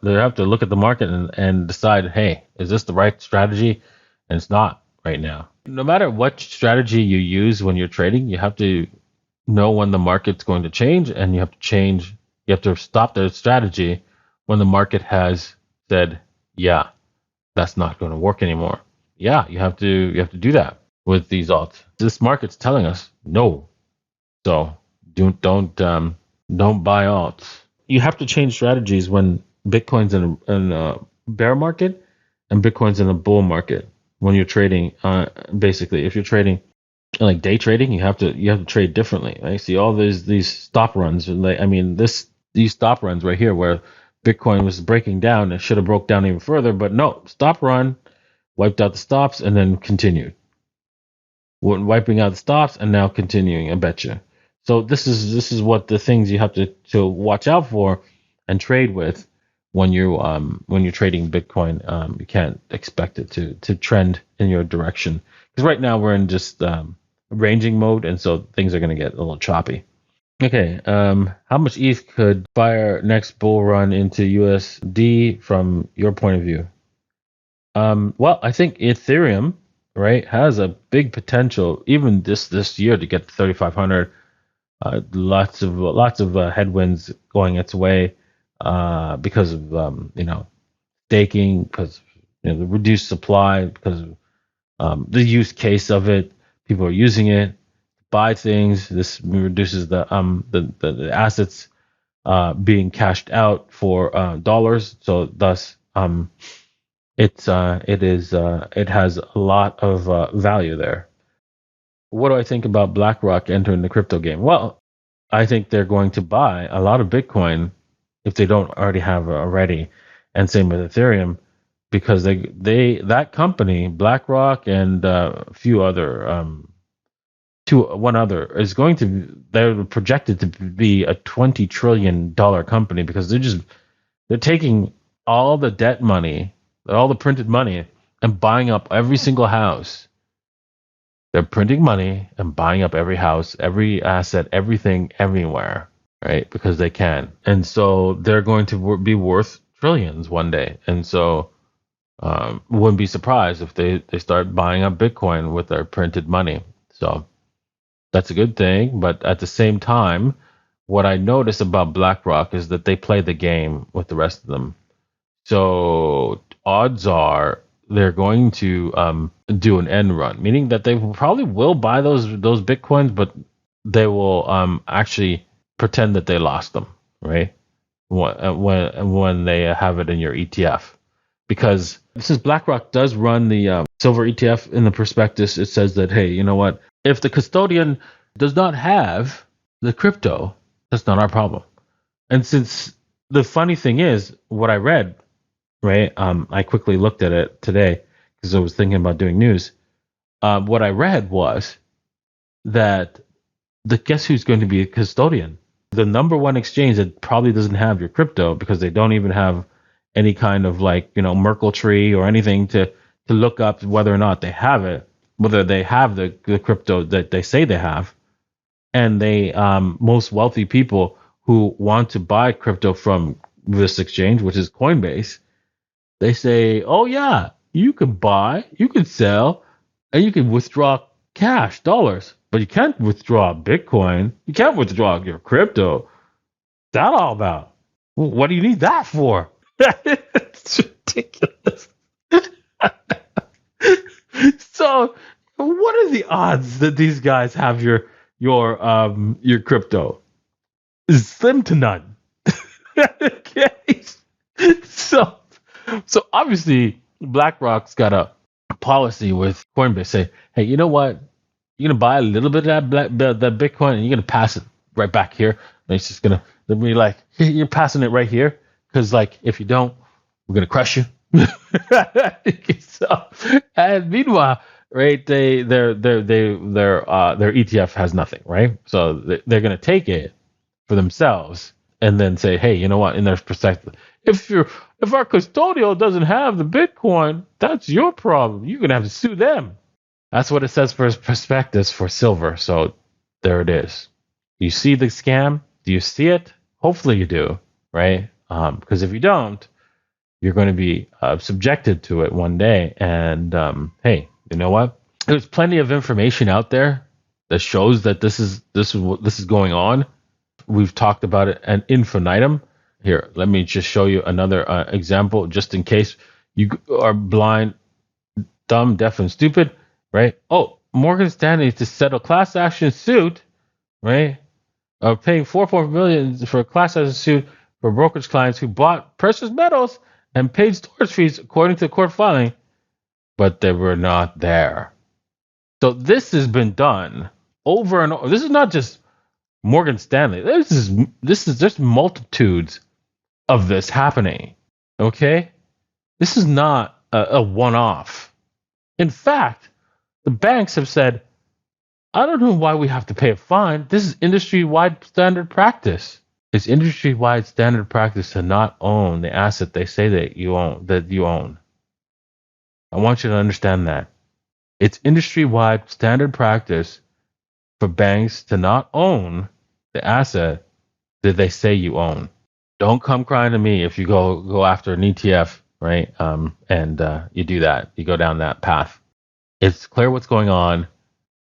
They have to look at the market and decide, hey, is this the right strategy? And it's not right now. No matter what strategy you use when you're trading, you have to know when the market's going to change, and you have to change. You have to stop the strategy when the market has said, yeah, that's not going to work anymore. Yeah, you have to do that with these alts. This market's telling us no. So don't buy alts. You have to change strategies when Bitcoin's in a bear market and Bitcoin's in a bull market. When you're trading, basically, if you're trading like day trading, you have to trade differently. Right? See all these stop runs. Like, I mean, these stop runs right here where Bitcoin was breaking down, it should have broke down even further, but no, stop run, wiped out the stops, and then continued. Wiping out the stops and now continuing. I bet you. So this is what the things you have to watch out for and trade with when you're trading Bitcoin. You can't expect it to trend in your direction, because right now we're in just ranging mode, and so things are going to get a little choppy. Okay, how much ETH could fire next bull run into USD from your point of view? Well, I think Ethereum, right, has a big potential even this year to get to 3,500. Lots of headwinds going its way because of staking, because the reduced supply, because of the use case of it. People are using it to buy things. This reduces the assets being cashed out for dollars. So thus it has a lot of value there. What do I think about BlackRock entering the crypto game? Well, I think they're going to buy a lot of Bitcoin if they don't already have already, and same with Ethereum, because that company, BlackRock, and a few other one other is going to, they're projected to be a $20 trillion company, because they're taking all the debt money, all the printed money, and buying up every single house. They're printing money and buying up every house, every asset, everything, everywhere, right? Because they can. And so they're going to be worth trillions one day. And so wouldn't be surprised if they start buying up Bitcoin with their printed money. So that's a good thing. But at the same time, what I notice about BlackRock is that they play the game with the rest of them. So odds are they're going to do an end run, meaning that they probably will buy those Bitcoins, but they will actually pretend that they lost them, right? When they have it in your ETF. Because since BlackRock does run the silver ETF in the prospectus, it says that, hey, you know what? If the custodian does not have the crypto, that's not our problem. And since the funny thing is, what I read, right? I quickly looked at it today because I was thinking about doing news. What I read was that guess who's going to be a custodian? The number one exchange that probably doesn't have your crypto, because they don't even have any kind of Merkle tree or anything to look up whether or not they have it, whether they have the crypto that they say they have. And they most wealthy people who want to buy crypto from this exchange, which is Coinbase, they say, oh yeah, you can buy, you can sell, and you can withdraw cash, dollars, but you can't withdraw Bitcoin. You can't withdraw your crypto. What's that all about? What do you need that for? It's ridiculous. So, what are the odds that these guys have your crypto? Slim to none. Okay. So obviously BlackRock's got a policy with Coinbase. Say, hey, you know what? You're gonna buy a little bit of that Bitcoin, and you're gonna pass it right back here. And it's just gonna be like, hey, you're passing it right here, because if you don't, we're gonna crush you. So, and meanwhile, right, their ETF has nothing, right? So they're gonna take it for themselves and then say, hey, you know what? In their perspective, if our custodial doesn't have the Bitcoin, that's your problem. You're gonna have to sue them. That's what it says for his prospectus for silver. So there it is. You see the scam? Do you see it? Hopefully you do, right? Because if you don't, You're going to be subjected to it one day. And hey, you know what? There's plenty of information out there that shows that this is going on. We've talked about it ad infinitum. Here, let me just show you another example, just in case you are blind, dumb, deaf, and stupid, right? Oh, Morgan Stanley to settle class action suit, right? Paying 4.4 million for a class action suit for brokerage clients who bought precious metals and paid storage fees according to court filing, but they were not there. So this has been done over and over. This is not just Morgan Stanley. This is just multitudes of this happening. Okay? This is not a one-off. In fact, the banks have said, I don't know why we have to pay a fine. This is industry-wide standard practice. It's industry-wide standard practice to not own the asset they say that you own. I want you to understand that. It's industry-wide standard practice for banks to not own the asset that they say you own. Don't come crying to me if you go after an ETF, right? And you do that. You go down that path. It's clear what's going on.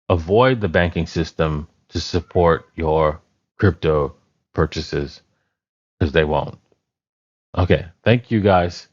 Avoid the banking system to support your crypto purchases because they won't. Okay. Thank you guys